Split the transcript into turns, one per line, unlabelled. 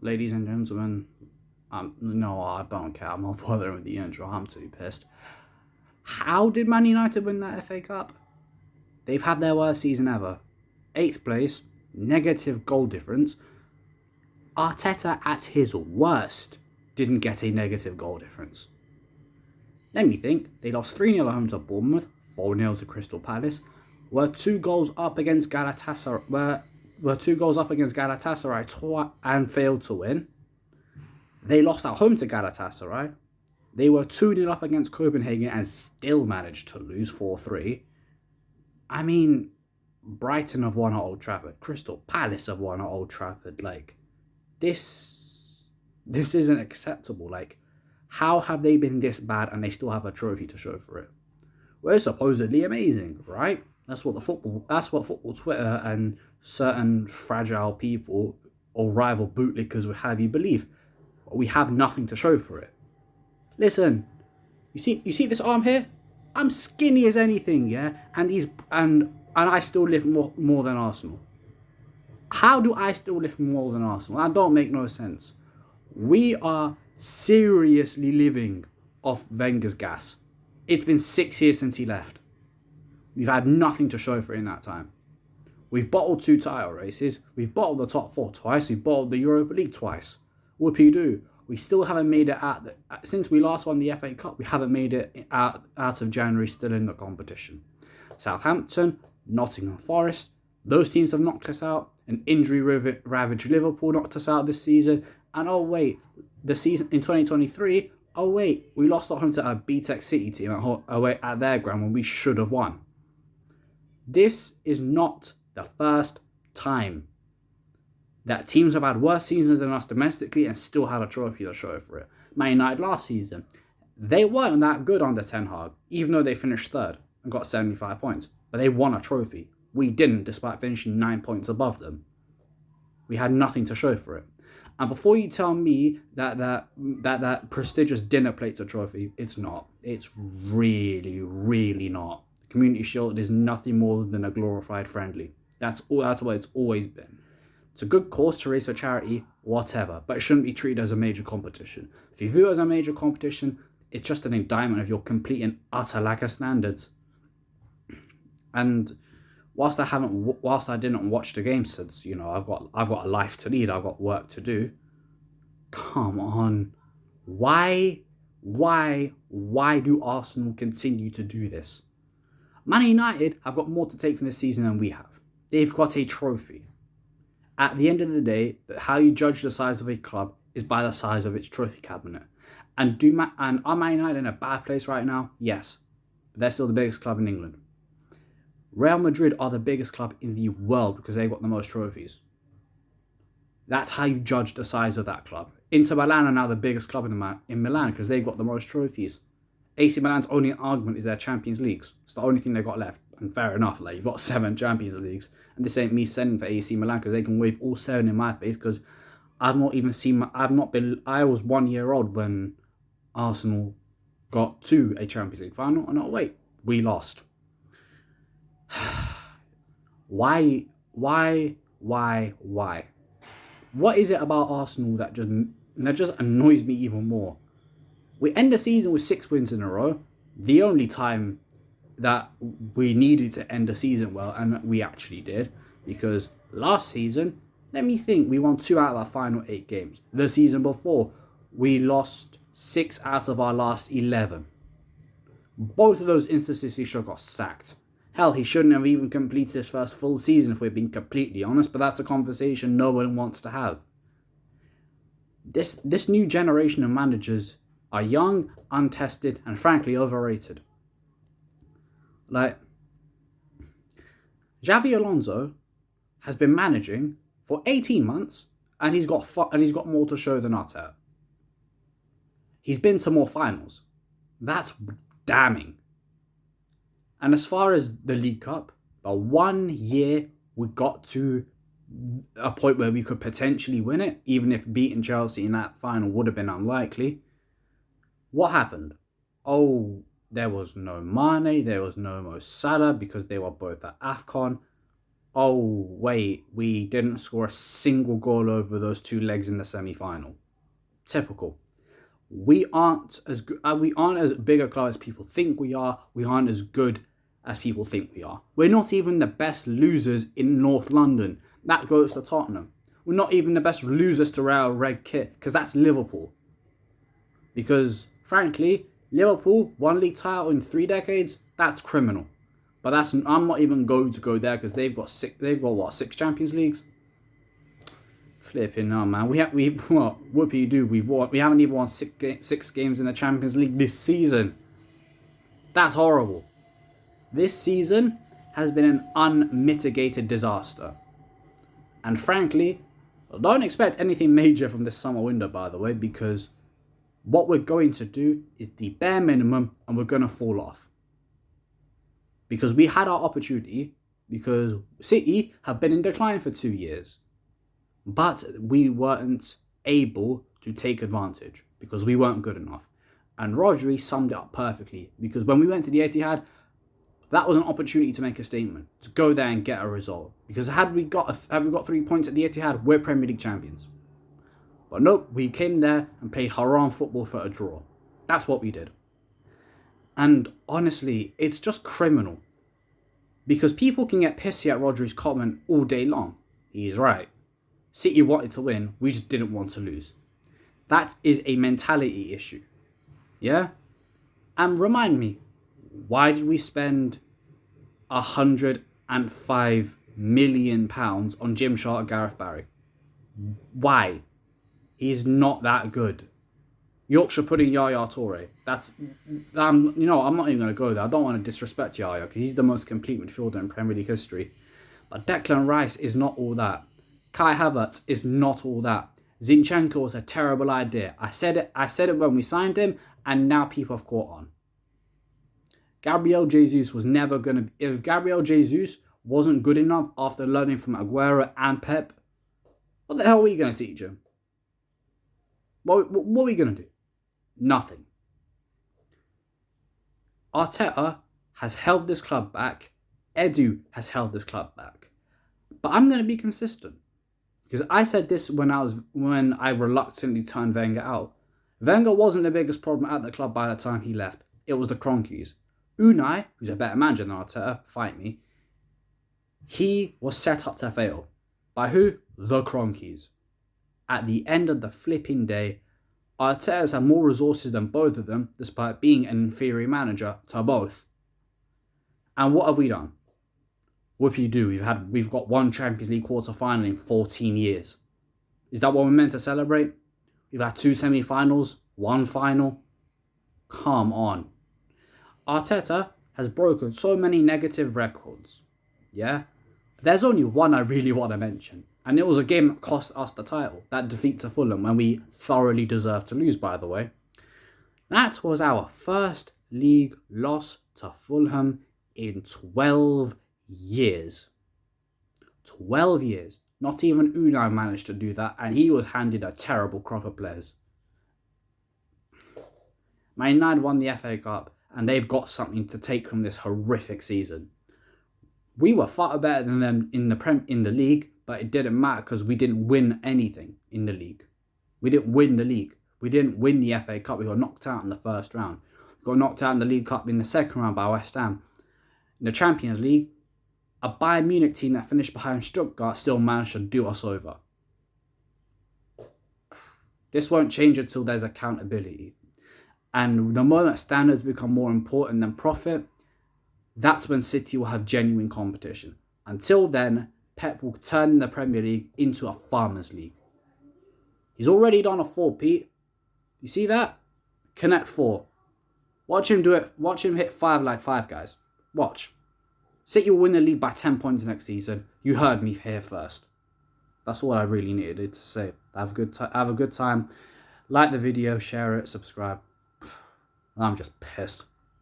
ladies and gentlemen. No, I don't care. I'm not bothering with the intro. I'm too pissed. How did Man United win that FA Cup? They've had their worst season ever. 8th place, negative goal difference. Arteta at his worst didn't get a negative goal difference. Let me think. They lost 3-0 at home to Bournemouth, 4-0 to Crystal Palace. Were 2 goals up against Galatasaray. Were 2 goals up against Galatasaray and failed to win. They lost at home to Galatasaray. They were 2-0 up against Copenhagen and still managed to lose 4-3. I mean, Brighton have won at Old Trafford. Crystal Palace have won at Old Trafford. Like, this isn't acceptable. Like, how have they been this bad and they still have a trophy to show for it? We're supposedly amazing, right? That's what football Twitter and certain fragile people or rival bootlickers would have you believe. But we have nothing to show for it. Listen, you see this arm here? I'm skinny as anything, yeah? And I still lift more than Arsenal. How do I still lift more than Arsenal? That don't make no sense. We are seriously living off Wenger's gas. It's been 6 years since he left. We've had nothing to show for it in that time. We've bottled 2 title races. We've bottled the top 4 twice. We've bottled the Europa League twice. Whoopie-doo. We still haven't made it out. Since we last won the FA Cup, we haven't made it out of January still in the competition. Southampton, Nottingham Forest, those teams have knocked us out. An injury-ravaged Liverpool knocked us out this season. And oh wait, the season in 2023, oh wait, we lost at home to a B-Tech City team away at their ground when we should have won. This is not the first time that teams have had worse seasons than us domestically and still had a trophy to show for it. Man United last season, they weren't that good under Ten Hag, even though they finished 3rd and got 75 points. But they won a trophy. We didn't, despite finishing 9 points above them. We had nothing to show for it. And before you tell me that prestigious dinner plate's a trophy, it's not. It's really, really not. Community Shield is nothing more than a glorified friendly. That's what it's always been. It's a good cause to raise for charity, whatever, but it shouldn't be treated as a major competition. If you view it as a major competition, it's just an indictment of your complete and utter lack of standards. And whilst I didn't watch the game since, I've got a life to lead, I've got work to do. Come on. Why do Arsenal continue to do this? Man United have got more to take from this season than we have. They've got a trophy. At the end of the day, how you judge the size of a club is by the size of its trophy cabinet. And are Man United in a bad place right now? Yes. But they're still the biggest club in England. Real Madrid are the biggest club in the world because they've got the most trophies. That's how you judge the size of that club. Inter Milan are now the biggest club in Milan because they've got the most trophies. AC Milan's only argument is their Champions Leagues. It's the only thing they've got left. And fair enough, you've got 7 Champions Leagues. And this ain't me sending for AC Milan because they can wave all 7 in my face because I was 1 year old when Arsenal got to a Champions League final. And oh wait, we lost. Why? What is it about Arsenal that just annoys me even more? We end the season with 6 wins in a row. The only time that we needed to end the season well, and we actually did, because last season, let me think, we won 2 out of our final 8 games. The season before, we lost 6 out of our last 11. Both of those instances, he should have got sacked. Hell, he shouldn't have even completed his first full season if we're being completely honest, but that's a conversation no one wants to have. This new generation of managers are young, untested, and frankly overrated. Xabi Alonso has been managing for 18 months and he's got more to show than Arteta. He's been to more finals. That's damning. And as far as the League Cup, the 1 year we got to a point where we could potentially win it, even if beating Chelsea in that final would have been unlikely. What happened? Oh, there was no Mane, there was no Mo Salah because they were both at AFCON. oh, wait, we didn't score a single goal over those two legs in the semi-final. Typical. We aren't as good. We aren't as big a club as people think we are. We aren't as good as people think we are. We're not even the best losers in North London. That goes to Tottenham. We're not even the best losers to wear a red kit, because that's Liverpool. Because, frankly, Liverpool, 1 league title in 3 decades, that's criminal. But I'm not even going to go there, because they've got 6 Champions Leagues? Flipping no, man. We whoopie do. We haven't even won 6 games in the Champions League this season. That's horrible. This season has been an unmitigated disaster. And frankly, don't expect anything major from this summer window, by the way, because what we're going to do is the bare minimum, and we're going to fall off. Because we had our opportunity, because City have been in decline for 2 years. But we weren't able to take advantage because we weren't good enough. And Rodri summed it up perfectly, because when we went to the Etihad, that was an opportunity to make a statement, to go there and get a result. Because had we got 3 points at the Etihad, we're Premier League champions. But nope, we came there and played haram football for a draw. That's what we did. And honestly, it's just criminal. Because people can get pissy at Rodri's comment all day long. He's right. City wanted to win, we just didn't want to lose. That is a mentality issue. Yeah? And remind me, why did we spend £105 million on Gymshark and Gareth Barry? Why? He's not that good. Yorkshire putting Yaya Toure. I'm not even going to go there. I don't want to disrespect Yaya, because he's the most complete midfielder in Premier League history. But Declan Rice is not all that. Kai Havertz is not all that. Zinchenko was a terrible idea. I said it when we signed him, and now people have caught on. Gabriel Jesus was never going to... If Gabriel Jesus wasn't good enough after learning from Aguero and Pep, what the hell are we going to teach him? What are we going to do? Nothing. Arteta has held this club back. Edu has held this club back. But I'm going to be consistent. Because I said this when I reluctantly turned Wenger out. Wenger wasn't the biggest problem at the club by the time he left. It was the Cronkies. Unai, who's a better manager than Arteta, fight me, he was set up to fail. By who? The Cronkies. At the end of the flipping day, Arteta's had more resources than both of them, despite being an inferior manager to both. And what have we done? Whoopie-doo, we've got 1 Champions League quarter-final in 14 years. Is that what we're meant to celebrate? We've had 2 semi-finals, 1 final. Come on. Arteta has broken so many negative records. Yeah? There's only one I really want to mention. And it was a game that cost us the title. That defeat to Fulham, when we thoroughly deserved to lose, by the way. That was our first league loss to Fulham in 12 years. 12 years. Not even Unai managed to do that, and he was handed a terrible crop of players. Man United won the FA Cup, and they've got something to take from this horrific season. We were far better than them in the league, but it didn't matter because we didn't win anything in the league. We didn't win the league. We didn't win the FA Cup. We got knocked out in the first round. We got knocked out in the League Cup in the second round by West Ham. In the Champions League, a Bayern Munich team that finished behind Stuttgart still managed to do us over. This won't change until there's accountability. And the moment standards become more important than profit, that's when City will have genuine competition. Until then, Pep will turn the Premier League into a farmers' league. He's already done a 4-peat. You see that? Connect 4. Watch him do it. Watch him hit 5 like 5 guys. Watch. City will win the league by 10 points next season. You heard me here first. That's all I really needed to say. Have a good time. Like the video, share it, subscribe. I'm just pissed.